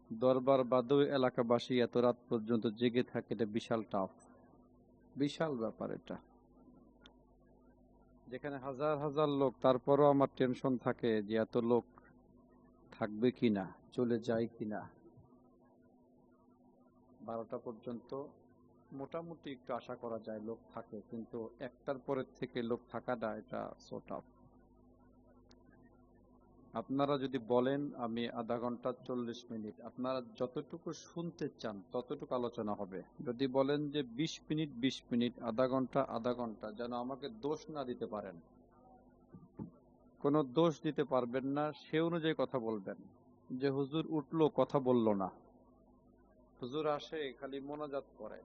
দরবার বাদও এলাকাবাসী এত রাত পর্যন্ত জেগে থাকে, এটা বিশাল টাফ, বিশাল ব্যাপার এটা। যেখানে হাজার হাজার লোক, তারপরও আমার টেনশন থাকে যে এত লোক থাকবে কিনা, চলে যায় কিনা। 12টা পর্যন্ত মোটামুটি একটু আশা করা যায় লোক থাকে, কিন্তু 1টার পরের থেকে লোক থাকাটা এটা সো টাফ। আপনারা যদি বলেন আমি আধা ঘন্টা 40 মিনিট, আপনারা যতটুকু শুনতে চান ততটুকু আলোচনা হবে। যদি বলেন যে 20 মিনিট 20 মিনিট, আধা ঘন্টা আধা ঘন্টা, যেন আমাকে দোষ না দিতে পারেন, কোনো দোষ দিতে পারবেন না, সে অনুযায়ী কথা বলবেন। যে হুজুর উঠলো কথা বলল না, হুজুর আসে খালি মোনাজাত করে,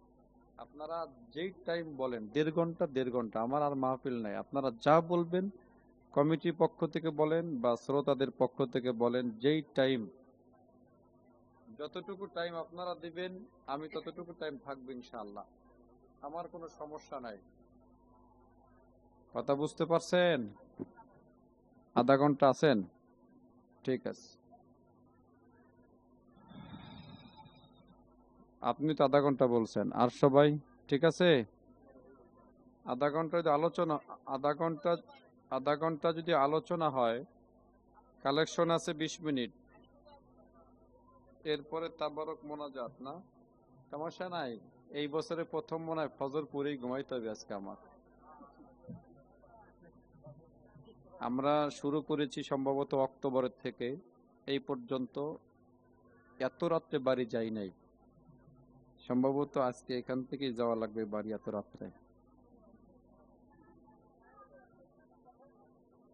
আপনারা যেই টাইম বলেন 1.5 ঘন্টা 1.5 ঘন্টা, আমার আর মাহফিল নাই, আপনারা যা বলবেন কমিটির পক্ষ থেকে বলেন বা শ্রোতাদের পক্ষ থেকে বলেন, যেই টাইম, যতটুকু টাইম আপনারা দিবেন আমি ততটুকু টাইম থাকবো ইনশাআল্লাহ, আমার কোনো সমস্যা নাই। কথা বুঝতে পারছেন? আধা ঘন্টা আছেন? ঠিক আছে, আপনি তো আধা ঘন্টা বলছেন, আর সবাই ঠিক আছে? আধা ঘন্টা যদি আলোচনা, আধা ঘন্টা, আধা ঘন্টা যদি আলোচনা হয়, কালেকশন আছে 20 মিনিট, এরপরে তাবারক মোনাজাত, না সমস্যা নাই। এই বছরে প্রথম মনে হয় ফজর পরেই ঘুমাইতে হবে আজকে আমার। আমরা শুরু করেছি সম্ভবত অক্টোবরের থেকে, এই পর্যন্ত এত রাত্রে বাড়ি যাই নাই, সম্ভবত আজকে এখান থেকেই যাওয়া লাগবে বাড়ি এত রাত্রে।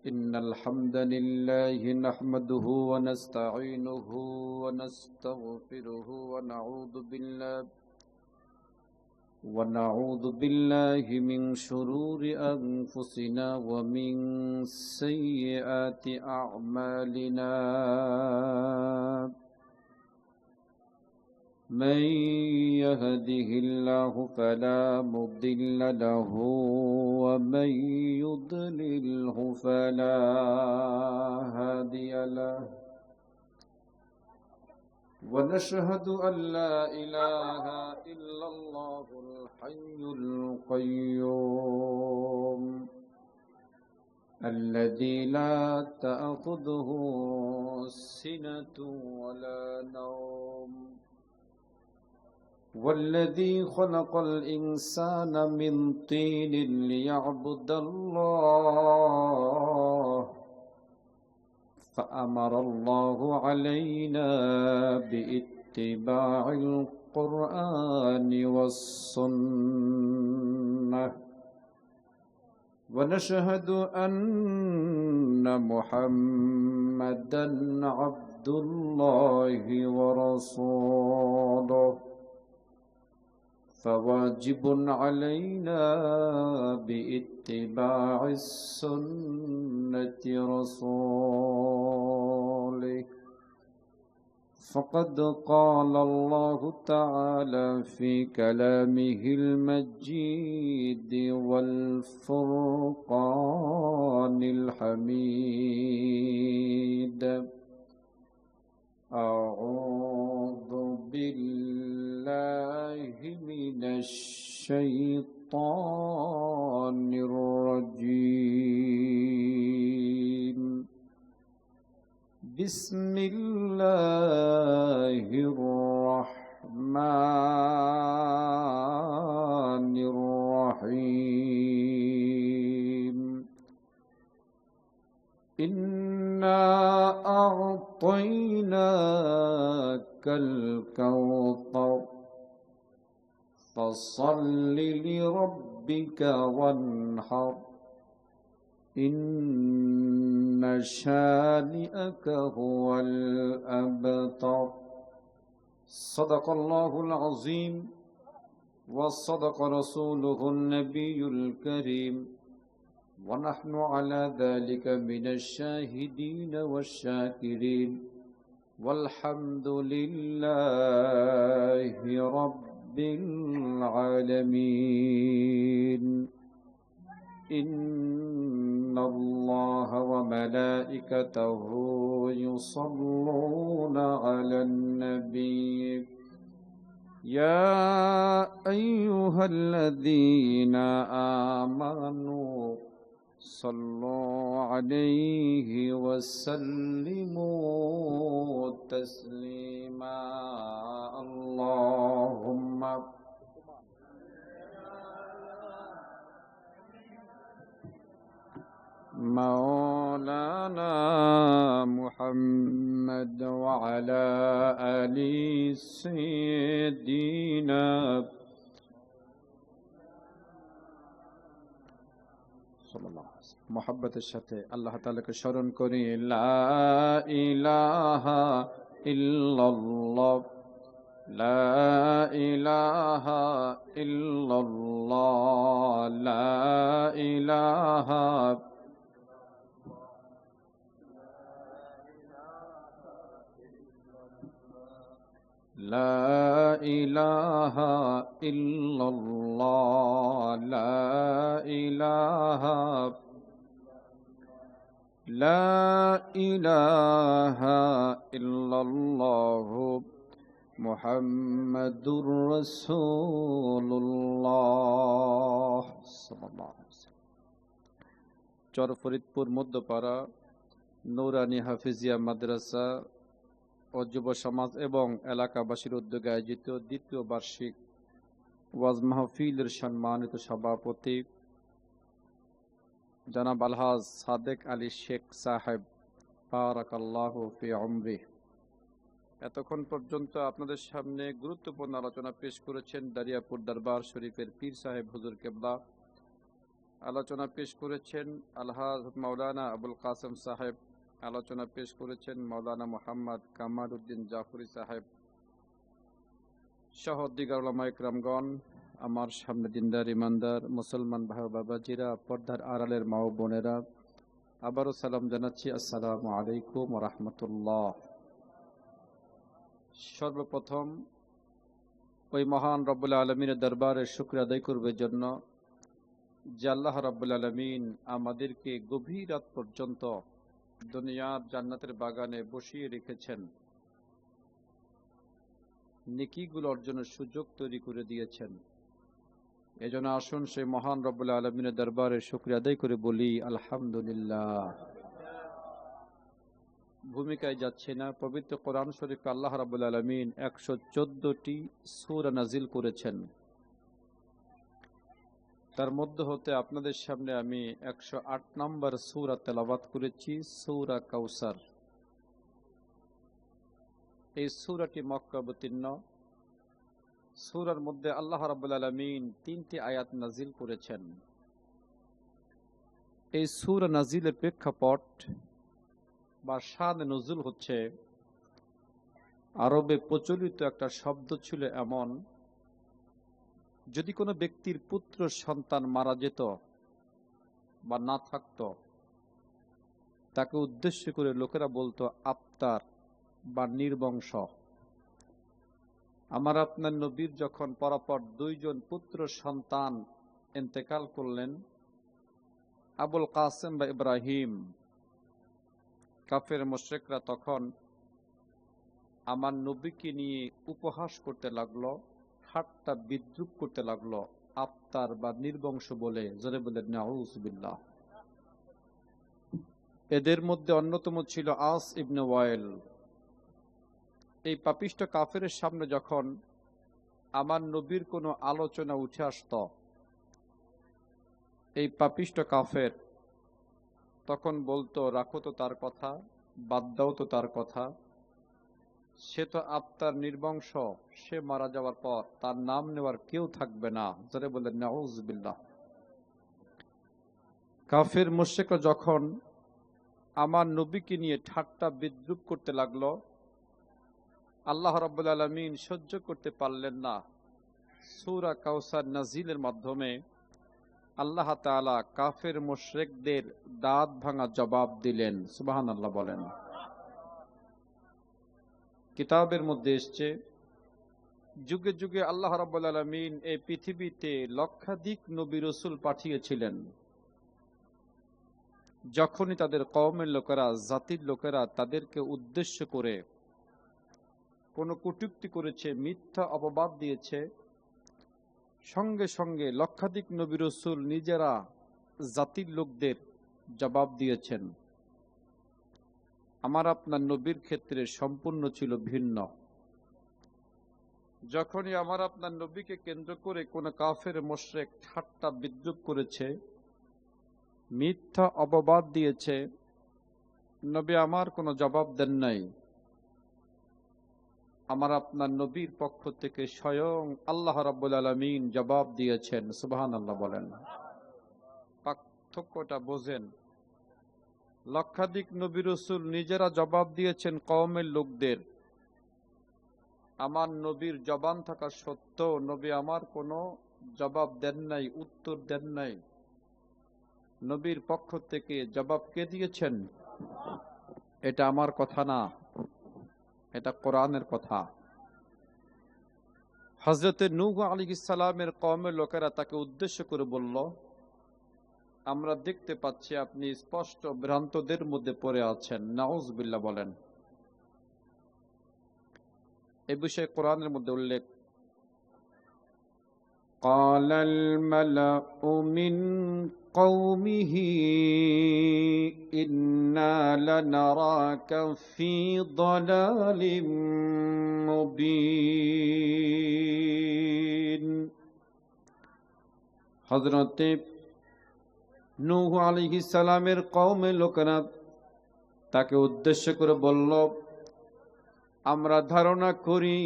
ইন্নাল হামদালিল্লাহি নাহমাদুহু ওয়া নাস্তাঈনুহু ওয়া নাস্তাগফিরুহু ونعوذ بالله من شرور أنفسنا ومن سيئات أعمالنا. من يهده الله فلا مضل له ومن يضلله فلا هادي له. ونشهد أن لا إله إلا الله الحي القيوم الذي لا تأخذه سنة ولا نوم، والذي خلق الإنسان من طين ليعبد الله، فأمر الله علينا باتباع القرآن والسنة. ونشهد أن محمدًا عبد الله ورسوله، فواجب علينا باتباع السنة رسوله. فقد قال الله تعالى في كلامه المجيد والفرقان الحميد: أعوذ بالله من الشيطان الرجيم. بسم الله الرحمن الرحيم. إنا أعطيناك الكوثر فصل لربك وانحر إن شانئك هو الأبتر. صدق الله العظيم وصدق رسوله النبي الكريم، ونحن على ذلك من الشاهدين والشاكرين، والحمد لله رب العالمين. إن الله وملائكته يصلون على النبي يا أيها الذين آمنوا صلوا عليه وسلموا تسليما اللهم مولانا محمد وعلى آل سيدنا মোহাব্বতের সাথে আল্লাহ তাআলাকে স্মরণ করি লা ইলাহা ইল্লাল্লাহ লা ইলাহা ইল্লাল্লাহ লা ইলাহা لا إله إلا الله لا إله إلا الله محمد رسول الله صلى الله عليه وسلم চর ফরিদপুর মধ্যপাড়া নূরানী হাফিজিয়া মাদ্রাসা ও যুব সমাজ এবং এলাকাবাসীর উদ্যোগে আয়োজিত দ্বিতীয় বার্ষিক ওয়াজ মাহফিলের সম্মানিত সভাপতি জনাব আলহাজ সাদেক আলী শেখ সাহেব বারাকাল্লাহু ফি উমরি এতক্ষণ পর্যন্ত আপনাদের সামনে গুরুত্বপূর্ণ আলোচনা পেশ করেছেন দারিয়াপুর দরবার শরীফের পীর সাহেব হুজুর কেবলা। আলোচনা পেশ করেছেন আলহাজ মাওলানা আবুল কাসেম সাহেব। আলোচনা পেশ করেছেন মাওলানা মোহাম্মদ কামাল উদ্দিন জাফরি সাহেব সহ দিগার উলামা ইকরামগণ। আমার সামনে দিনদার ইমানদার মুসলমান ভাই বাবাজিরা, পর্দার আড়ালের মা ও বোনেরা, আবারও সালাম জানাচ্ছি, আসসালামু আলাইকুম ওয়া রাহমাতুল্লাহ। সর্বপ্রথম ওই মহান রব্বুল আলামিনের দরবারে শুকরিয়া আদায় করবার জন্য যে আল্লাহ রব্বুল আলামিন আমাদেরকে গভীর রাত পর্যন্ত দুনিয়ার জান্নাতের বাগানে বসিয়ে রেখেছেন, নেকিগুলো অর্জনের সুযোগ তৈরি করে দিয়েছেন। এজন্য আসুন সেই মহান রব্বুল আলামিনের দরবারে শুকরিয়া আদায় করে বলি আলহামদুলিল্লাহ। ভূমিকায় যাচ্ছে না, পবিত্র কোরআন শরীফে আল্লাহ রাব্বুল আলামিন 114টি সূরা নাজিল করেছেন। তার মধ্য হতে আপনাদের সামনে আমি 108 নম্বর সূরা তেলাওয়াত করেছি, সূরা কাউসার। এই সূরাটি মক্কা অবতীর্ণ। সূরার মধ্যে আল্লাহ রাব্বুল আলামিন 3টি আয়াত নাজিল করেছেন। এই সূরা নাজিলের প্রেক্ষাপট বা শান নজুল হচ্ছে, আরবে প্রচলিত একটা শব্দ ছিল এমন, যদি কোনো ব্যক্তির পুত্র সন্তান মারা যেত বা না থাকতো, তাকে উদ্দেশ্য করে লোকেরা বলতো আফতার বা নির্বংশ। আমার আপনার নবীর যখন পরপর 2 জন পুত্র সন্তান ইন্তেকাল করলেন, আবুল কাসেম বা ইব্রাহিম, কাফের মুশরিকরা তখন আমার নবীকে নিয়ে উপহাস করতে লাগলো, ঠাট্টা বিদ্রুপ করতে লাগলো, আফতার বা নির্বংশ বলে। জোরে বলে নাউযুবিল্লাহ। এদের মধ্যে অন্যতম ছিল আস ইবনে ওয়াইল। এই পাপিষ্ঠ কাফের সামনে যখন আমার নবীর কোনো আলোচনা উঠে আসতো, এই পাপিষ্ঠ কাফের তখন বলতো, রাখো তো তার কথা, বাদ দাও তো তার কথা, সে তো আত্মার নির্বংশ, সে মারা যাওয়ার পর তার নাম নেওয়ার কেউ থাকবে না। যারা বলেন নাউযুবিল্লাহ। কাফের মুশরিকরা যখন আমার নবীকে নিয়ে ঠাট্টা বিদ্রুপ করতে লাগলো, আল্লাহ রাব্বুল আলামিন সহ্য করতে পারলেন না। সূরা কাউসার নাজিলের মাধ্যমে আল্লাহ তাআলা কাফের মুশরিকদের দাঁত ভাঙা জবাব দিলেন। সুবহানাল্লাহ বলেন। কিতাবের মধ্যে এসছে, যুগে যুগে আল্লাহ রাব্বুল আলামিন এই পৃথিবীতে লক্ষাধিক নবী রাসূল পাঠিয়েছিলেন। যখনই তাদের কওমের লোকেরা, জাতির লোকেরা তাদেরকে উদ্দেশ্য করে কোনো কটূক্তি করেছে, মিথ্যা অপবাদ দিয়েছে, সঙ্গে সঙ্গে লক্ষাধিক নবী রাসূল নিজেরা জাতির লোকদের জবাব দিয়েছেন। আমার আপনার নবীর ক্ষেত্রে সম্পূর্ণ ছিল ভিন্ন। যখনই আমার আপনার নবীকে কেন্দ্র করে কোন কাফের মুশরিক ঠাট্টা বিদ্রূপ করেছে, মিথ্যা অপবাদ দিয়েছে, নবী আমার কোনো জবাব দেন নাই। আমার আপনার নবীর পক্ষ থেকে স্বয়ং আল্লাহ রাব্বুল আলামিন জবাব দিয়েছেন। সুবহানাল্লাহ বলেন। পার্থক্যটা বোঝেন। লক্ষাধিক নবী রাসূল নিজেরা জবাব দিয়েছেন কওমের লোকদের। আমার নবীর জবান থাকা সত্ত্বেও নবী আমার কোনো জবাব দেন নাই, উত্তর দেন নাই। নবীর পক্ষ থেকে জবাব কে দিয়েছেন? এটা আমার কথা না, এটা কোরআনের কথা। হযরত নূহ আলাইহিস সালামের কওমের লোকেরা তাকে উদ্দেশ্য করে বলল, আমরা দেখতে পাচ্ছি আপনি স্পষ্ট ভ্রান্তদের মধ্যে পড়ে আছেন। নাউযুবিল্লাহ বলেন। এই বিষয়ে কোরআনের মধ্যে উল্লেখ, قال الملأ من قومه إنا لنراك في ضلال مبين। হযরত নূহ আলাইহিস সালামের কওমের লোকেরা তাকে উদ্দেশ্য করে বলল, আমরা ধারণা করি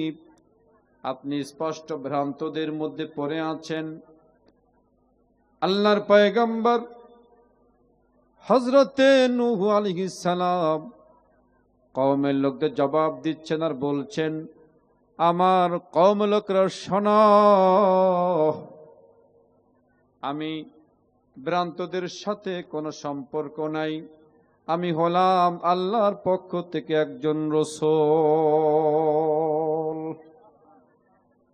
আপনি স্পষ্ট ভ্রান্তদের মধ্যে পড়ে আছেন। আল্লাহর পয়গম্বর হযরতে নূহ আলাইহিস সালাম কওমের লোকদের জবাব দিচ্ছেন আর বলছেন, আমার কওম লোকরা শোনো, আমি ভ্রান্তদের সাথে কোনো সম্পর্ক নাই। আমি হলাম আল্লাহর পক্ষ থেকে একজন রাসূল।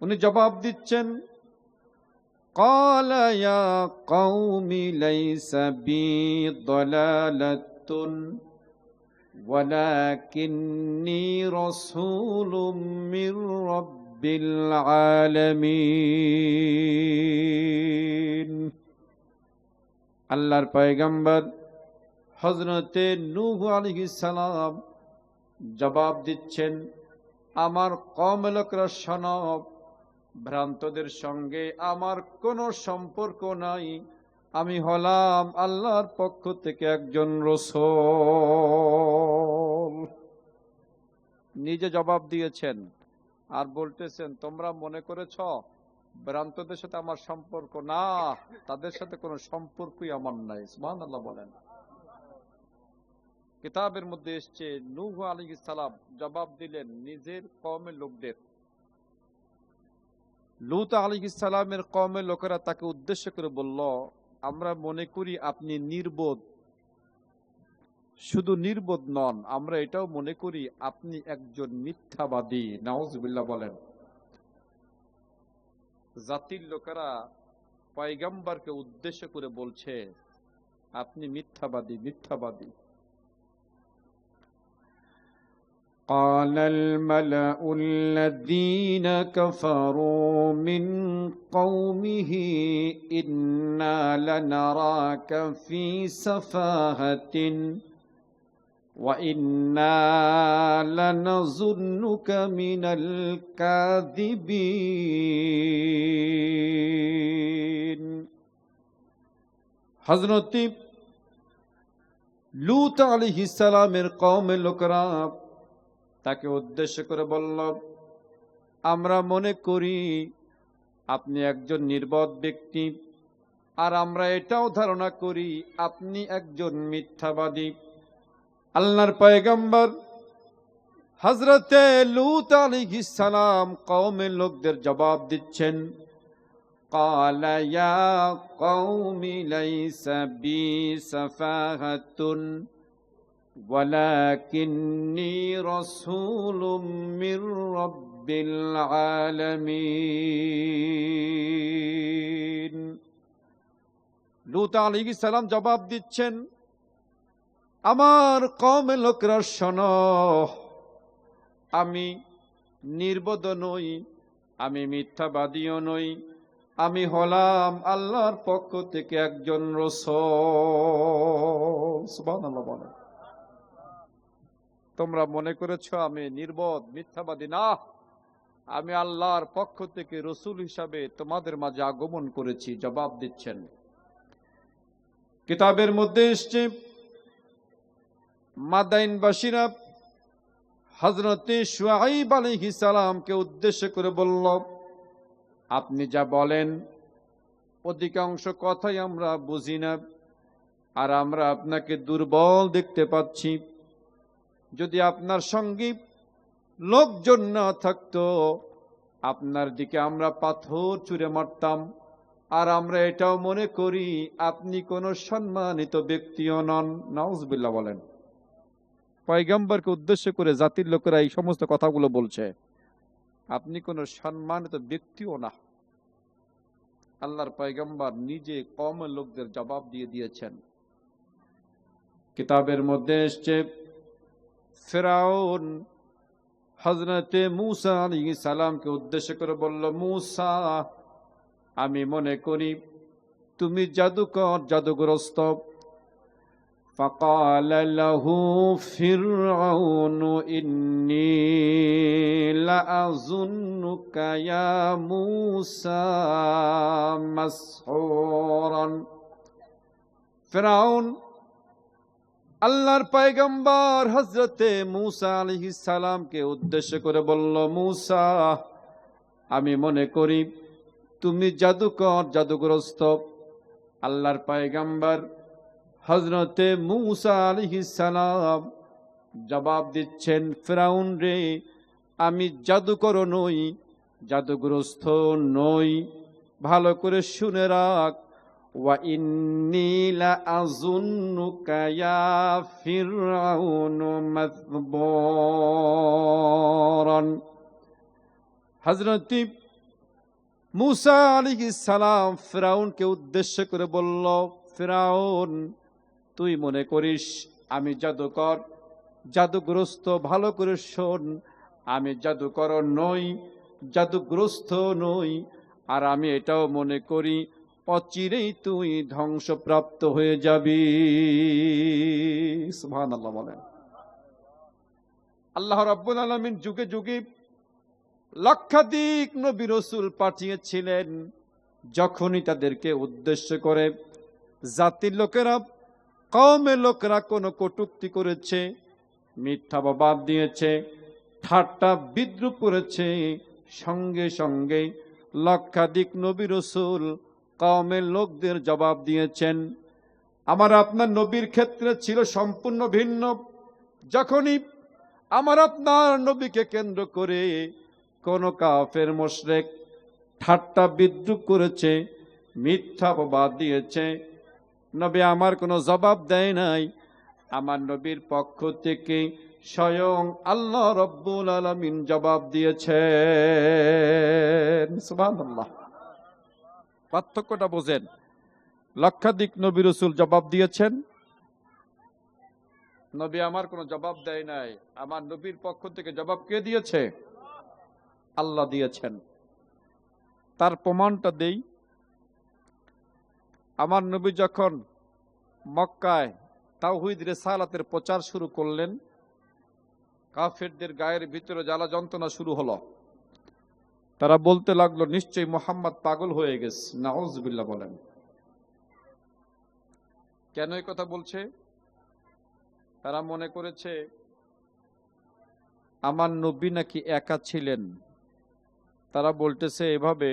উনি জবাব দিচ্ছেন, قال يا قوم ليس بي ضلالة ولكني رسول من رب العالمين। আল্লাহর পয়গম্বর হযরতে নূহ আলাইহিস সালাম জবাব দিচ্ছেন, আমার কওম লোকরা শোনো, ভ্রান্তদের সঙ্গে আমার কোনো সম্পর্ক নাই। আমি হলাম আল্লাহর পক্ষ থেকে একজন রাসূল। নিজে জবাব দিয়েছেন আর বলতেছেন, তোমরা মনে করেছ ভ্রান্তদের সাথে আমার সম্পর্ক? না, তাদের সাথে কোনো সম্পর্কই আমার নাই। সুবহানাল্লাহ বলেন। কিতাবের মধ্যে এসেছে নূহ আলাইহিস সালাম জবাব দিলেন নিজের কওমের লোকদের। লূত আলাইহিস সালামের কওমের লোকেরা তাকে উদ্দেশ্য করে বলল, আমরা মনে করি আপনি নির্বোধ। শুধু নির্বোধ নন, আমরা এটাও মনে করি আপনি একজন মিথ্যাবাদী। নাউযুবিল্লাহ বলেন। জাতির লোকেরা পয়গম্বরকে উদ্দেশ্য করে বলছে আপনি মিথ্যাবাদী, মিথ্যাবাদী। قال الملأ الذين كفروا من قومه إنا لنراك في سفاهة وإنا لنظنك من الكاذبين। হযরত লূত আলাইহিস সালামের কওমের লোকেরা তাকে উদ্দেশ্য করে বলল, আমরা মনে করি আপনি একজন নির্বোধ ব্যক্তি, আর আমরা এটাও ধারণা করি আপনি একজন মিথ্যাবাদী। আল্লাহর পয়গম্বর হযরতে লূত আলাইহিস সালাম কওমের লোকদের জবাব দিচ্ছেন, قال يا قوم ليس بي سفاهة ولكني رسول من رب العالمين। লূত আলাইহিস সালাম জবাব দিচ্ছেন, আমার কওমের লোকরা শোনো, আমি নির্বোধ নই, আমি মিথ্যাবাদীও নই, আমি হলাম আল্লাহর পক্ষ থেকে একজন রাসূল। সুবহানাল্লাহ বলেন। তোমরা মনে করেছো আমি নির্বোধ মিথ্যাবাদী, না, আমি আল্লাহর পক্ষ থেকে রসুল হিসাবে তোমাদের মাঝে আগমন করেছি। জবাব দিচ্ছেন। কিতাবের মধ্যে এসছে মাদাইনবাসীরা হযরতে শুআইব আলাইহিস সালামকে উদ্দেশ্য করে বলল, আপনি যা বলেন অধিকাংশ কথাই আমরা বুঝি না, আর আমরা আপনাকে দুর্বল দেখতে পাচ্ছি। যদি আপনার সঙ্গে লোকজন না থাকতো, আপনার দিকে আমরা পাথর ছুঁড়ে মারতাম। আর আমরা এটাও মনে করি আপনি কোনো সম্মানিত ব্যক্তিও নন। নাউজুবিল্লাহ বলেন। পয়গম্বরকে উদ্দেশ্য করে জাতির লোকেরা এই সমস্ত কথাগুলো বলছে, আপনি কোনো সম্মানিত ব্যক্তিও না। আল্লাহর পয়গম্বর নিজে কওমের লোকদের জবাব দিয়ে দিয়েছেন। কিতাবের মধ্যে এসছে ফিরআউন হযরতে মূসা আলাইহিস সালামকে উদ্দেশ্য করে বলল, মূসা, আমি মনে করি তুমি জাদুকর, জাদুগ্রস্ত। فقال له فرعون إني لأظنك يا موسى مسحورا। ফিরআউন আল্লাহর পয়গম্বর হযরতে মূসা আলাইহিস সালামকে উদ্দেশ্য করে বলল, মূসা, আমি মনে করি তুমি জাদুকর, জাদুগ্রস্ত। আল্লাহর পয়গম্বর হযরতে মূসা আলাইহিস সালাম জবাব দিচ্ছেন, ফিরআউন রে, আমি জাদুকর নই, জাদুগ্রস্ত নই। ভালো করে শুনে রাখ, ওয়া ইন্নী লাআযুন্নুকা ইয়া ফিরআউনু মাসবুরান। হযরতে মূসা আলাইহিস সালাম ফিরআউনকে উদ্দেশ্য করে বলল, ফিরআউন, তুই মনে করিস আমি জাদুকর, জাদুগ্রস্ত। ভালো করে শোন, আমি জাদুকর নই, জাদুগ্রস্ত নই। আর আমি এটাও মনে করি অচিরেই তুই ধ্বংসপ্রাপ্ত হয়ে যাবি। সুবহানাল্লাহ বলেন। আল্লাহ রাব্বুল আলামিন যুগে যুগে লক্ষাধিক নবী রাসূল পাঠিয়েছিলেন। যখনই তাদেরকে উদ্দেশ্য করে জাতির লোকেরা, কওমের লোকেরা কোনো কটূক্তি করেছে, মিথ্যাবাদ দিয়েছে, ঠাট্টা বিদ্রূপ করেছে, সঙ্গে সঙ্গে লক্ষাধিক নবী রাসূল কওমের লোকদের জবাব দিয়েছেন। আমার আপনার নবীর ক্ষেত্রে ছিল সম্পূর্ণ ভিন্ন। যখনই আমার আপনার নবীকে কেন্দ্র করে কোন কাফের মুশরিক ঠাট্টা বিদ্রূপ করেছে, মিথ্যাবাদ দিয়েছে, নবী আমার কোনো জবাব দেয় নাই। আমার নবীর পক্ষ থেকে স্বয়ং আল্লাহ রাব্বুল আলামিন জবাব দিয়েছেন। সুবহানাল্লাহ। পার্থক্যটা বোঝেন। লক্ষাধিক নবী রাসূল জবাব দিয়েছেন, নবী আমার কোনো জবাব দেয় নাই। আমার নবীর পক্ষ থেকে জবাব কে দিয়েছে? আল্লাহ দিয়েছেন। তার প্রমাণটা দেই। আমার নবী যখন মক্কায় তাওহীদ রিসালাতের প্রচার শুরু করলেন, কাফেরদের গায়ের ভিতরে জ্বালা যন্ত্রণা শুরু হলো। তারা বলতে লাগলো, নিশ্চয়ই মুহাম্মদ পাগল হয়ে গেছে। নাউজুবিল্লাহ বলেন। কেন এই কথা বলছে? তারা মনে করেছে আমার নবী নাকি একা ছিলেন। তারা বলতেছে এভাবে,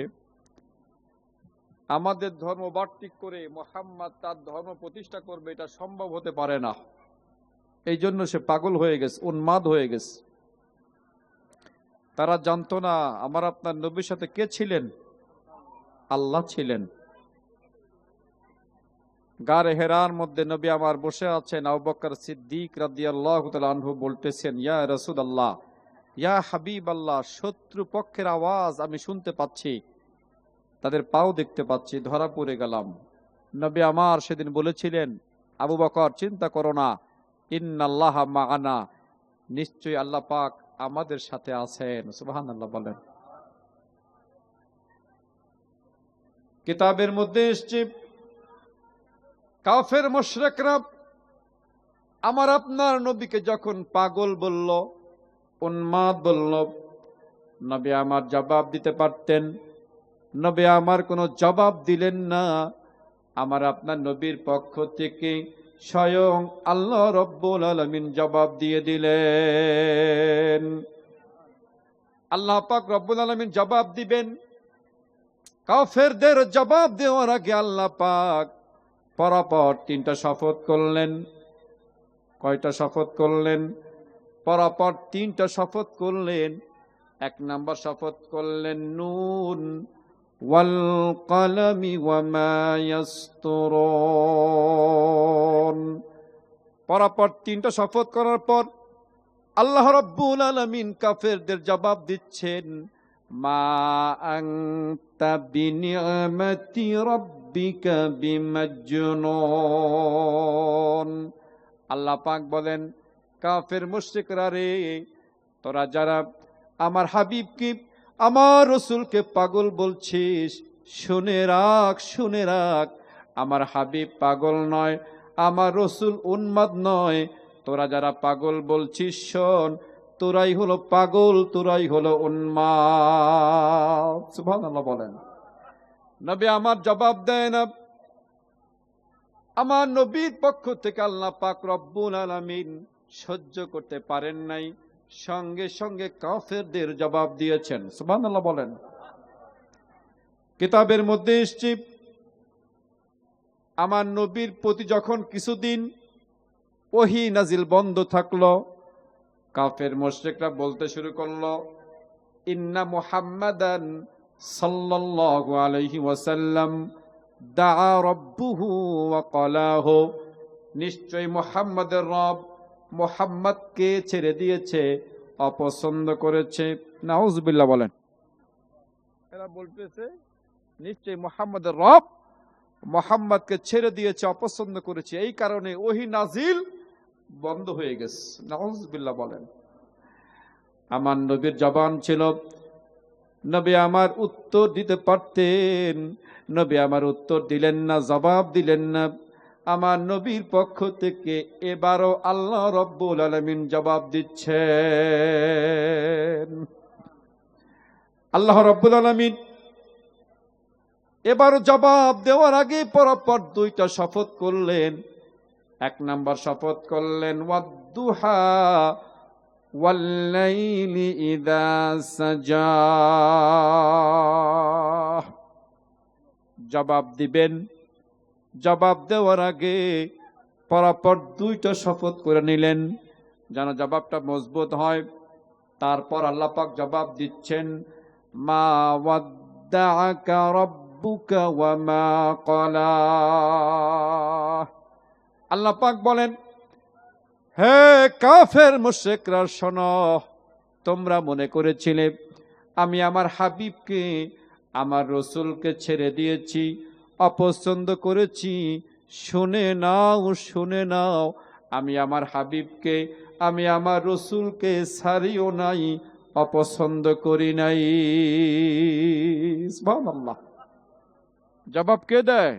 আমাদের ধর্ম বাতিল করে মুহাম্মদ তার ধর্ম প্রতিষ্ঠা করবে, এটা সম্ভব হতে পারে না। এই জন্য সে পাগল হয়ে গেছে, উন্মাদ হয়ে গেছে। তারা জানতো না আমার আপনার নবীর সাথে কে ছিলেন? আল্লাহ ছিলেন। গারে হেরার মধ্যে নবী আমার বসে আছেন। আবু বকর সিদ্দিক রাদিয়াল্লাহু তাআলা আনহু বলতেছেন, ইয়া রাসূলুল্লাহ, ইয়া হাবিবাল্লাহ, শত্রু পক্ষের আওয়াজ আমি শুনতে পাচ্ছি, তাদের পাও দেখতে পাচ্ছি, ধরা পড়ে গেলাম। নবী আমার সেদিন বলেছিলেন, আবু বকর চিন্তা করো না, ইন্নাল্লাহা মাআনা, নিশ্চয়ই আল্লাহ পাক আমাদের সাথে আছেন। সুবহানাল্লাহ বলেন। কিতাবের মধ্যে এসেছে কাফের মুশরিকরা আমার আপনার নবীকে যখন পাগল বলল, উন্মাদ বলল, নবী আমার জবাব দিতে পারতেন, নবী আমার কোনো জবাব দিলেন না। আমার আপনার নবীর পক্ষ থেকে স্বয়ং আল্লাহ রব্বুল আলামিন জবাব দিয়ে দিলেন। আল্লাহ পাক রব্বুল আলামিন জবাব দিবেন। কাফেরদের জবাব দেওয়ার আগে আল্লাহ পাক পরপর 3টা শপথ করলেন। কয়টা শপথ করলেন? পরপর 3টা শপথ করলেন। 1 নাম্বার শপথ করলেন নুন ওয়াল কলমি ওয়া মা ইয়াসতুরুন। পরপর 3টা শপথ করার পর আল্লাহ রাব্বুল আলামিন কাফেরদের জবাব দিচ্ছেন, মা আনতা বিনিআমাতি রাব্বিকা বিমাজনুন। আল্লাহ পাক বলেন, কাফের মুশরিকরা রে, তোরা যারা আমার হাবিবকে আমার রসুলকে পাগল বলছিস, শুনে রাখ, শুনে রাখ, আমার হাবিব পাগল নয়, আমার রসুল উন্মাদ নয়। তোরা যারা পাগল বলছিস শোন, তোরাই হলো পাগল, তোরাই হলো উন্মাদ। সুবহানাল্লাহ বলেন। নবী আমার জবাব দেয় না। আমার নবীর পক্ষ থেকে আল্লাহ পাক রব্বুল আলামিন সহ্য করতে পারেন নাই, সঙ্গে সঙ্গে কাফেরদের জবাব দিয়েছেন। সুবহানাল্লাহ বলেন। কিতাবের মধ্যে এসেছে আমার নবীর প্রতি যখন কিছুদিন ওহী নাজিল বন্ধ থাকলো, কাফের মুশরিকরা বলতে শুরু করলো, ইন্না মুহাম্মাদান সাল্লাল্লাহু আলাইহি ওয়াসাল্লাম দাআ রাব্বুহু ওয়া ক্বালাহু। নিশ্চয় মুহাম্মাদের রব মুহাম্মদকে ছেড়ে দিয়েছে, অপছন্দ করেছে। নাউজুবিল্লাহ বলেন। এরা বলতেছে নিশ্চয় মুহাম্মাদের রব মুহাম্মদকে ছেড়ে দিয়েছে, অপছন্দ করেছে, এই কারণে ওহী নাজিল বন্ধ হয়ে গেছে। নাউজুবিল্লাহ বলেন। আমার নবীর জবান ছিল, নবী আমার উত্তর দিতে পারতেন, নবী আমার উত্তর দিলেন না, জবাব দিলেন না। আমার নবীর পক্ষ থেকে এবারও আল্লাহ রব্বুল আলামিন জবাব দিচ্ছেন। আল্লাহ রব্বুল আলামিন এবারও জবাব দেওয়ার আগে পরপর 2টা শপথ করলেন। 1 নাম্বার শপথ করলেন ওয়াদ-দুহা ওয়াল-লাইলি ইযা সাজা। জবাব দিবেন। জবাব দেওয়ার আগে পরপর 2টা শপথ করে নিলেন যেন জবাবটা মজবুত হয়। তারপর আল্লাহ পাক জবাব দিচ্ছেন, মা ওয়াদ্দাআকা রাব্বুকা ওয়া মা ক্বালা। আল্লাহ পাক বলেন, হে কাফের মুশরিকরা শোনো, তোমরা মনে করেছিলে আমি আমার হাবিবকে আমার রসুলকে ছেড়ে দিয়েছি, অপছন্দ করেছি। শুনে নাও, শুনে নাও, আমি আমার হাবিবকে, আমি আমার রসুলকে ছাড়িও নাই, অপছন্দ করি নাই। সুবহানাল্লাহ। জবাব কে দেয়?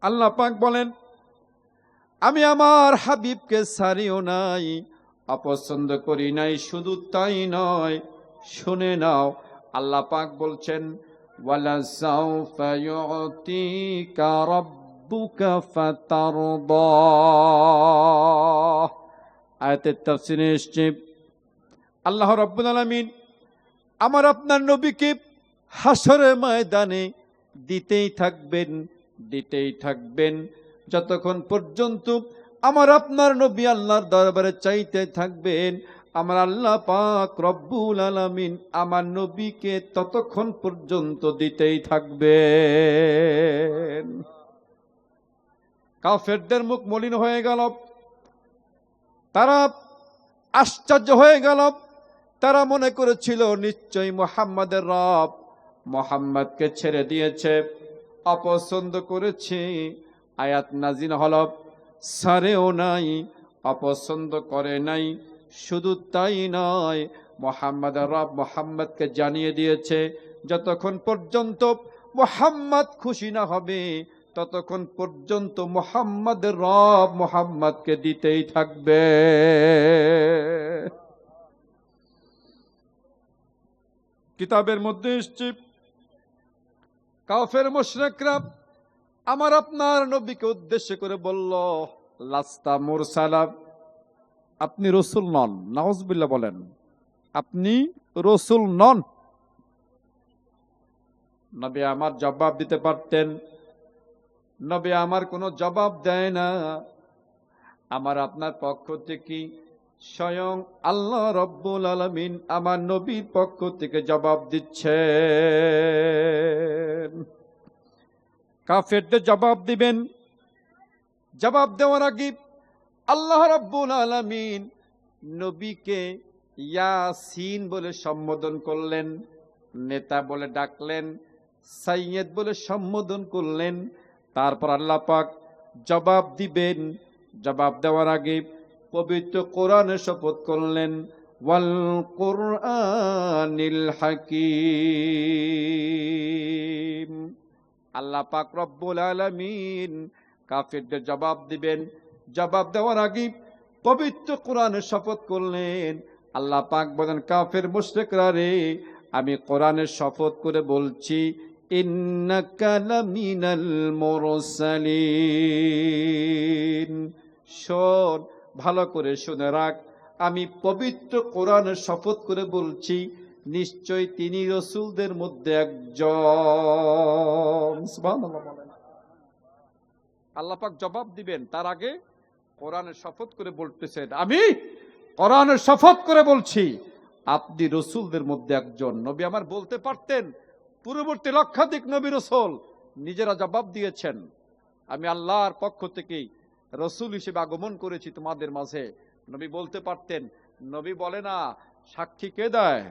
আল্লাহ পাক বলেন, আমি আমার হাবিবকে ছাড়িও নাই, অপছন্দ করি নাই। শুধু তাই নয়, শুনে নাও, আল্লাহ পাক বলছেন, ওয়ালা সাউফা ইউতিকা রাব্বুকা ফাতারদা। আয়াতের তাফসীরে এসেছে আল্লাহ রাব্বুল আলামিন আমার আপনার নবীকে হাসরের ময়দানে দিতেই থাকবেন, দিতেই থাকবেন, যতক্ষণ পর্যন্ত আমার আপনার নবী আল্লাহর দরবারে চাইতে থাকবেন। আমার আল্লাহ পাক রব্বুল আলামিন আমার নবীকে ততক্ষণ পর্যন্ত দিতেই থাকবেন। কাফেরদের মুখ মলিন হয়ে গেল, তারা আশ্চর্য হয়ে গেল। তারা মনে করেছিল নিশ্চয়ই মুহাম্মাদের রব মুহাম্মদকে ছেড়ে দিয়েছে, অপছন্দ করেছে। আয়াত নাজিল হল, ছাড়েও নাই, অপছন্দ করে নাই, শুধু তাই নয়, মুহাম্মদ রব মুহাম্মদকে জানিয়ে দিয়েছে যতক্ষণ পর্যন্ত মুহাম্মদ খুশি না হবে ততক্ষণ পর্যন্ত মুহাম্মদের রব মুহাম্মদকে দিতেই থাকবে। কিতাবের মধ্যে এসেছে কাফের মুশরিকরা আমার আপনার নবীকে উদ্দেশ্য করে বলল, লাস্তা মুরসালা, আপনি রসুল নন। নাউজুবিল্লাহ বলেন, আপনি রসুল নন। নবী আমার জবাব দিতে পারতেন, নবী আমার কোনো জবাব দেয় না। আমার আপনার পক্ষ থেকে স্বয়ং আল্লাহ রব্বুল আলামিন আমার নবীর পক্ষ থেকে জবাব দিচ্ছেন। কাফেরদের জবাব দিবেন, জবাব দেওয়ার আগে আল্লাহ রাব্বুল আলামিন নবীকে ইয়াসিন বলে সম্বোধন করলেন, নেতা বলে ডাকলেন, সাইয়্যেদ বলে সম্বোধন করলেন। তারপর আল্লাহ পাক জবাব দিবেন। জবাব দেওয়ার আগে পবিত্র কোরআনের শপথ করলেন, ওয়াল কুরআনিল হাকীম। আল্লাহ পাক রব্বুল আলামিন কাফেরদের জবাব দিবেন। জবাব দেওয়ার আগে পবিত্র কোরআনের শপথ করলেন। আল্লাহ পাক বলেন, কাফের মুশরিকরা রে, আমি কোরআনের শপথ করে বলছি, ইন্নাকা লামিনাল মুরসালিন। শোন, ভালো করে শুনে রাখ, আমি পবিত্র কোরআনের শপথ করে বলছি, নিশ্চয় তিনি রসুলদের মধ্যে একজন। সুবহানাল্লাহ বলেন। আল্লাহ পাক জবাব দিবেন, তার আগে কোরআনের শপথ করে বলতেছেন, আমি কোরআনের শপথ করে বলছি আপনি রসুলদের মধ্যে একজন। নবী আমার বলতে পারতেন, পূর্ববর্তী লক্ষাধিক নবী রসুল নিজেরা জবাব দিয়েছেন, আমি আল্লাহর পক্ষ থেকে রসুল হিসেবে আগমন করেছি তোমাদের মাঝে। নবী বলতে পারতেন, নবী বলে না। সাক্ষী কে দেয়?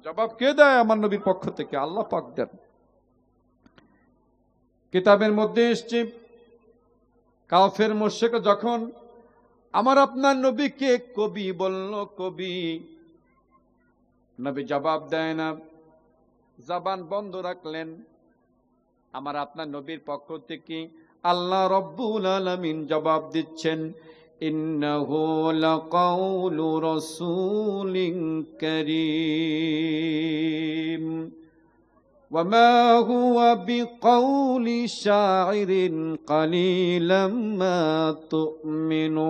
জবাব কে দেয়? আমার নবীর পক্ষ থেকে আল্লাহ পাক দেন। কিতাবের মধ্যে এসছে কাফের মুশরিক যখন আমার আপনার নবীকে কবি বলল, কবি, নবী জবাব দেয় না, জবান বন্ধ রাখলেন। আমার আপনার নবীর পক্ষ থেকে আল্লাহ রব্বুল আলামিন জবাব দিচ্ছেন, ইন্নাহু লাকাউলু রাসূলিন কারীম ওয়ামা হুয়া বিকাউলি শাইরিন কালিলাম মা তুমিনুন।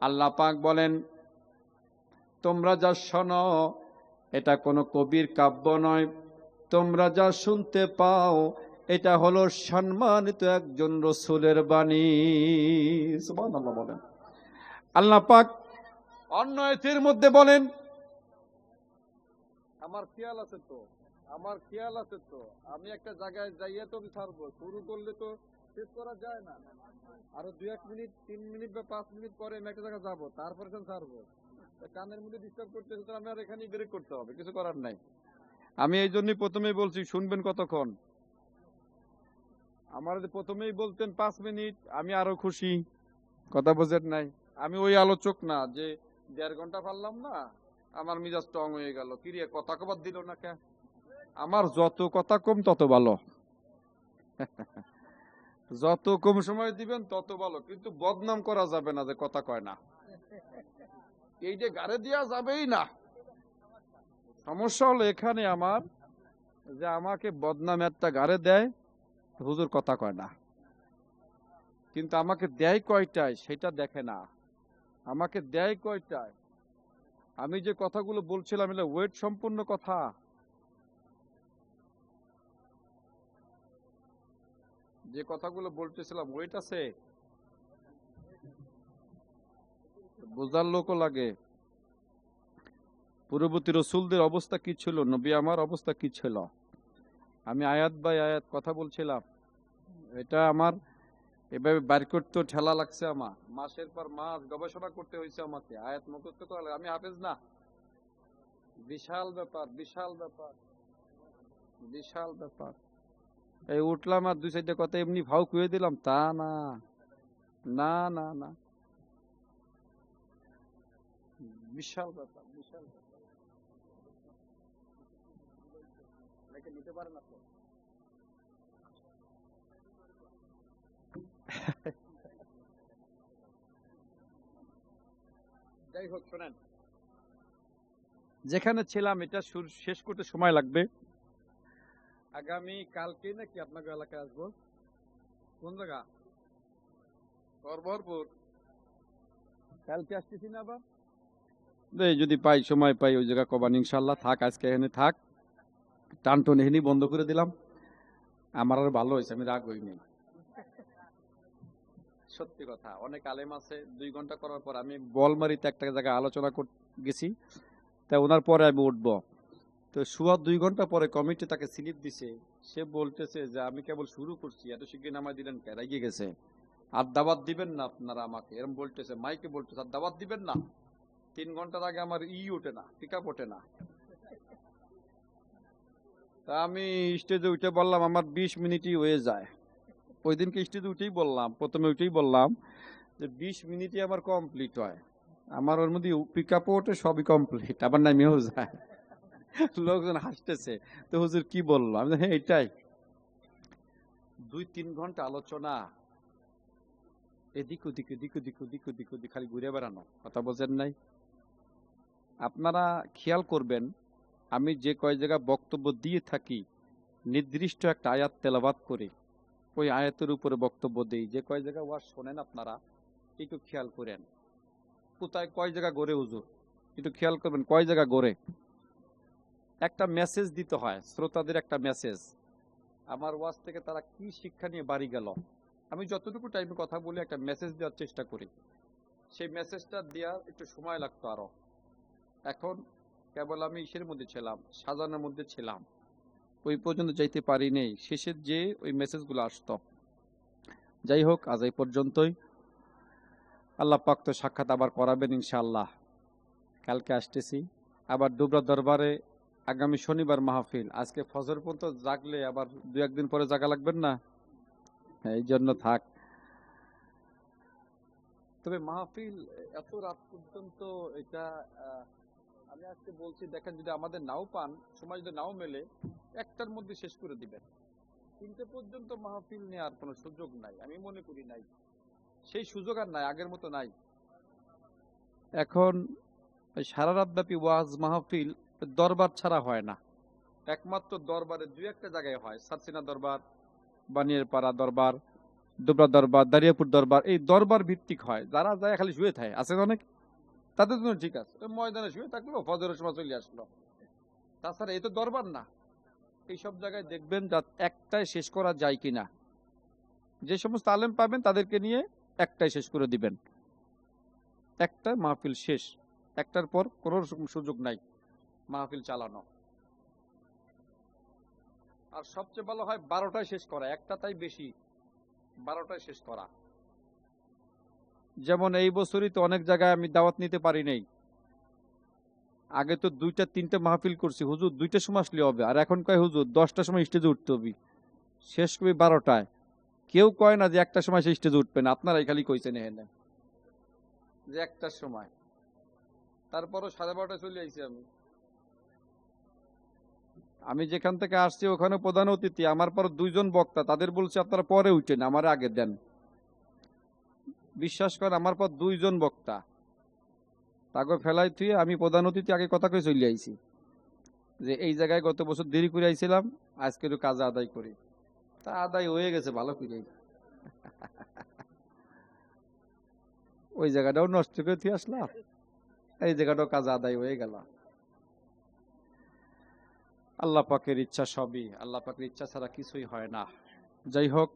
আল্লাহ পাক বলেন, তোমরা যা শোনো এটা কোনো কবির কাব্য নয়, তোমরা যা শুনতে পাও এটা হলো সম্মানিত একজন রসুলের বাণী। সুবহানাল্লাহ বলেন। আল্লাহ পাক অন্য আয়াতের মধ্যে বলেন, আমার খেয়াল আছে তো, আমার খেয়াল আছে তো, আমি একটা জায়গায় যাইয়ে তো আমি ছাড়বো, শুরু করলে তো শেষ করা যায় না, আরো 2-1 মিনিট 3 মিনিট বা 5 মিনিট পরে আমি একটা জায়গায় যাবো, তারপরে ছাড়বো। কানের মধ্যে ডিস্টার্ব করতে হলে আমি আর এখানেই ব্রেক করতে হবে, কিছু করার নাই। আমি এই জন্যই প্রথমেই বলছি, শুনবেন কতক্ষণ। আমার যদি প্রথমেই বলতেন 5 মিনিট, আমি আরো খুশি। কথা বোঝেন নাই? আমি ওই আলোচক না যে 1.5 ঘন্টা পারলাম না, আমার মিজাজ টং হয়ে গেল, কি রে কথা কবার দিল না কে। আমার যত কথা কম তত ভালো। যত কম সময় দিবেন তত ভালো, কিন্তু বদনাম করা যাবে না যে কথা কয় না, এই যে গাড়ে দেওয়া যাবেই না। সমস্যা হলো এখানে আমার, যে আমাকে বদনাম একটা গাড়ে দেয়, হুজুর কথা কয় না, কিন্তু আমাকে দেয় কয়টায় সেটা দেখে না। আমাকে দেয় কয়টায়? আমি যে কথাগুলো বলছিলাম এটা ওয়েট সম্পূর্ণ কথা। যে কথাগুলো বলতেছিলাম ওয়েট আছে, বোঝার লোকও লাগে। পূর্ববর্তী রসুলদের অবস্থা কি ছিল, নবী আমার অবস্থা কি ছিল, আমি আয়াত বাই আয়াত কথা বলছিলাম। এটা আমার এভাবে বাইর করতেও ঠেলা লাগছে, আমার মাসের পর মাস গবেষণা করতে হয়েছে আমাকে, আয়াত মুখস্থ করা লাগে। আমি হাফেজ না, বিশাল ব্যাপার, বিশাল ব্যাপার, বিশাল ব্যাপার। এই উঠলাম আর 2-4টা কথা এমনি ভাও কুয়ে দিলাম, তা না, না না না। বিশাল ব্যাপার, বিশাল ব্যাপার। অনেকে নিতে পারে না তো। যাই হোক, শোনেন, যেখানে ছিলাম এটা শেষ করতে সময় লাগবে। আগামী কালকে নাকি আপনাকে এলাকায় আসবো। কোন জায়গা? বরবরপুর। কালকে আসতেছি না আবার। এই যদি পাই, সময় পাই, ওই জায়গা কবান ইনশাল্লাহ। থাক, আজকে এখানে থাক। টানটন এখানেই বন্ধ করে দিলাম। আমার আর ভালো হয়েছে, আমি রাগ হইনি। সত্যি কথা, অনেক আলেম আছে 2 ঘন্টা করার পর আমি বলমারিতে একটা জায়গায় আলোচনা গেছি, তা ওনার পরে আমি উঠবো। তো শুয়া 2 ঘন্টা পরে কমিটি তাকে স্লিপ দিছে। সে বলতেছে যে আমি কেবল শুরু করছি, এত শীঘ্র নামাই দিলেন কে? রাগিয়ে গেছে। আর দাওয়াত দিবেন না আপনারা আমাকে, এরকম বলতেছে, মাইকে বলতেছে, আর দাওয়াত দিবেন না। 3 ঘন্টার আগে আমার ওঠে না, পিক আপ ওঠে না। তা আমি স্টেজে উঠে বললাম আমার 20 মিনিটই হয়ে যায়। ওই দিনকে স্টেজে উঠেই বললাম, প্রথমে উঠেই বললাম যে 20 মিনিটই আমার কমপ্লিট হয়। আমার ওর মধ্যে পিক আপও ওঠে, সবই কমপ্লিট, আবার নামিয়েও যায়। লোকজন হাসতেছে। তো হুজুর কি বললো? আমি বললাম, হ্যাঁ এটাই। 2-3 ঘন্টা আলোচনা, এদিক ওদিক এদিক ওদিক ওদিক ওদিক ওদিক খালি ঘুরে বেড়ানো, কথা বোঝেন নাই? আপনারা খেয়াল করবেন, আমি যে কয় জায়গা বক্তব্য দিয়ে থাকি, নির্দিষ্ট একটা আয়াত তেলাওয়াত করে ওই আয়াতের উপরে বক্তব্য দেই। যে কয় জায়গা ওয়াজ শোনেন আপনারা, একটু খেয়াল করেন কোথায় কয় জায়গা গড়ে হুজুর, একটু খেয়াল করবেন কয় জায়গা গড়ে। একটা মেসেজ দিতে হয় শ্রোতাদের, একটা মেসেজ। আমার ওয়াজ থেকে তারা কি শিক্ষা নিয়ে বাড়ি গেল, আমি যতটুকু টাইমে কথা বলে একটা মেসেজ দেওয়ার চেষ্টা করি। সেই মেসেজটা দেওয়ার একটু সময় লাগতো আরো। এখন কেবল আমি ইসের মধ্যে ছিলাম, সাজানোর মধ্যে ছিলাম, ওই পর্যন্ত যাইতে পারি নেই, শেষের যে ওই মেসেজগুলো আসতো। যাই হোক, আজ এই পর্যন্তই। আল্লাহ পাক তো সাক্ষাৎ আবার করাবেন ইনশাআল্লাহ। কালকে আসতেছি আবার ডুবরা দরবারে। আগামী শনিবার মাহফিল। আজকে ফজর পর্যন্ত জাগলে আবার 2-1 দিন পরে জাগা লাগবেন না? হ্যাঁ, এই জন্য থাক। তবে মাহফিল এত রাত পর্যন্ত, এটা আমি আজকে বলছি, দেখেন যদি আমাদের নাও পান, সময় যদি নাও মেলে, 1টার মধ্যে শেষ করে দিবেন। 3টে পর্যন্ত মাহফিল নেওয়ার কোনো সুযোগ নাই, আমি মনে করি নাই। সেই সুযোগ আর নাই, আগের মতো নাই। এখন সারা রাত ব্যাপী ওয়াজ মাহফিল দরবার ছাড়া হয় না। একমাত্র দরবারে 2-1টা জায়গায় হয়, সারসিনা দরবার, বানিয়ার পাড়া দরবার, দুবরা দরবার, দারিয়াপুর দরবার। এই দরবার ভিত্তিক হয়, যারা যায় খালি শুয়ে থাকে, আছে অনেক, তাদের জন্য ঠিক আছে, ওই ময়দানে শুয়ে থাকলো, ফজরের সময় চলে আসলো। তাছাড়া এই তো দরবার না। এইসব জায়গায় দেখবেন একটাই শেষ করা যায় কিনা। যে সমস্ত আলেম পাবেন তাদেরকে নিয়ে একটাই শেষ করে দিবেন, একটা মাহফিল শেষ। একটার পর কোনো সুযোগ নাই মাহফিল চালানো। আর সবচেয়ে ভালো হয় 12টায় শেষ করা, একটা তাই বেশি, 12টায় শেষ করা। যেমন এই বছরই তো অনেক জায়গায় আমি দাওয়াত নিতে পারি নাই। আগে তো 2টা-3টা মাহফিল করছি, হুজুর 2টার সময় আসলে হবে, আর এখন কয় হুজুর 10টার সময় স্টেজে উঠতে হবে, শেষ করি 12টায়। কেউ কয় না যে 1টার সময় সে স্টেজে উঠবে না, আপনারাই খালি কইছেন এখানে যে 1টার সময়। তারপরও 12:30টায় চলে আইছি আমি। আমি যেখান থেকে আসছি ওখানে প্রধান অতিথি, আমার পর 2জন বক্তা, তাদের বলছে আপনারা পরে উঠেন, আমার আগে দেন। বিশ্বাস করেন, আমার পর 2জন বক্তা, তাকে ফেলাই থুয়ে আমি প্রধান অতিথি আগে কথা কয়ে চলে আইছি যে এই জায়গায় গত বছর দেরি করে আইছিলাম, আজকে একটু কাজ আদায় করি। তা আদায় হয়ে গেছে ভালো করে। ওই জায়গাটাও নষ্ট করে দিয়ে আসলাম, এই জায়গাটাও কাজ আদায় হয়ে গেল। আল্লাহ পাকের ইচ্ছা, সবই আল্লাহ পাকের ইচ্ছা ছাড়া কিছুই হয় না। যাই হোক,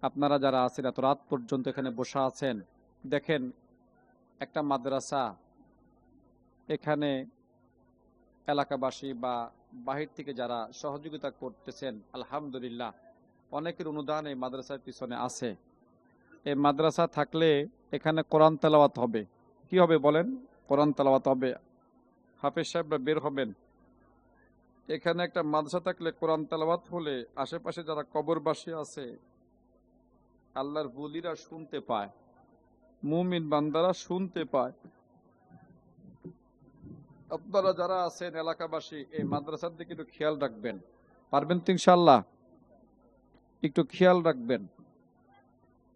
আপনারা যারা আছেন এত রাত পর্যন্ত এখানে বসা আছেন, দেখেন একটা মাদ্রাসা, এখানে এলাকাবাসী বা বাহির থেকে যারা সহযোগিতা করতেছেন, আলহামদুলিল্লাহ, অনেকের অনুদান এই মাদ্রাসার পিছনে আছে। এই মাদ্রাসা থাকলে এখানে কোরআন তেলাওয়াত হবে। কি হবে বলেন? কোরআন তেলাওয়াত হবে, হাফেজ সাহেবরা বের হবেন। এখানে একটা মাদ্রাসা থাকলে কোরআন তেলাওয়াত হলে আশেপাশে যারা কবরবাসী আছে, আল্লাহর ওলিরা শুনতে পায়, মুমিন বান্দারা শুনতে পায়। আপনারা যারা আছেন এলাকাবাসী এই মাদ্রাসার দিকে একটু খেয়াল রাখবেন, পারবেন তো ইনশাআল্লাহ? একটু খেয়াল রাখবেন।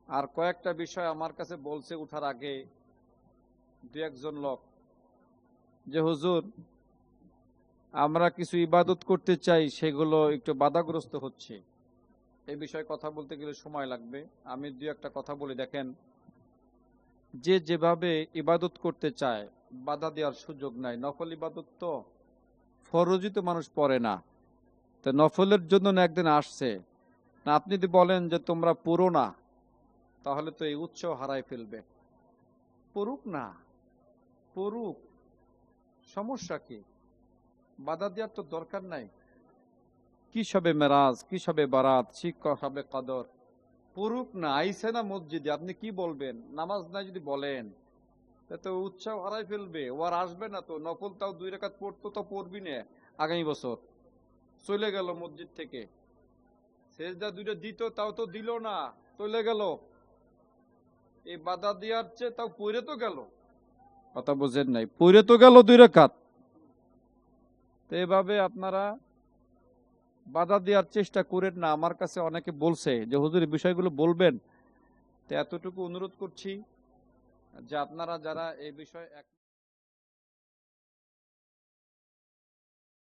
আর কয়েকটা বিষয় আমার কাছে বলছে উঠার আগে দু একজন লোক, যে হুজুর আমরা কিছু ইবাদত করতে চাই, সেগুলো একটু বাধাগ্রস্ত হচ্ছে। এই বিষয়ে কথা বলতে গেলে সময় লাগবে, আমি দু একটা কথা বলি। দেখেন, যে যেভাবে ইবাদত করতে চায় বাধা দেওয়ার সুযোগ নাই। নফল ইবাদত তো ফরজই তো মানুষ পড়ে না, তো নফলের জন্য না একদিন আসছে না। আপনি যদি বলেন যে তোমরা পুরো না, তাহলে তো এই উৎসাহ হারাই ফেলবে। পড়ুক না, পড়ুক, সমস্যা কি? বাধা দেওয়ার তো দরকার নাই। কি সবে মেরাজ, কি সবে বারাত, কি সবে কদর, পড়ুক না। আইসে না মসজিদে, আপনি কি বলবেন? নামাজ নাই যদি বলেন, তো উৎসাহ হারাই ফেলবে। ও আর আসবে না তো। নফল তাও 2 রাকাত পড়তো তো পড়বি না। আগামী বছর চলে গেল মসজিদ থেকে। সেজদা 2টা দিত, তাও তো দিল না, চলে গেল। এই বাধা দেওয়ার চেয়ে তাও পড়ে তো গেল। কথা বুঝেন নাই? পড়ে তো গেল 2 রাকাত। তো এভাবে আপনারা বাধা দেওয়ার চেষ্টা করেন না। আমার কাছে অনেকে বলছে যে হুজুর এই বিষয়গুলো বলবেন। তো এতটুকু অনুরোধ করছি যে আপনারা যারা এই বিষয়ে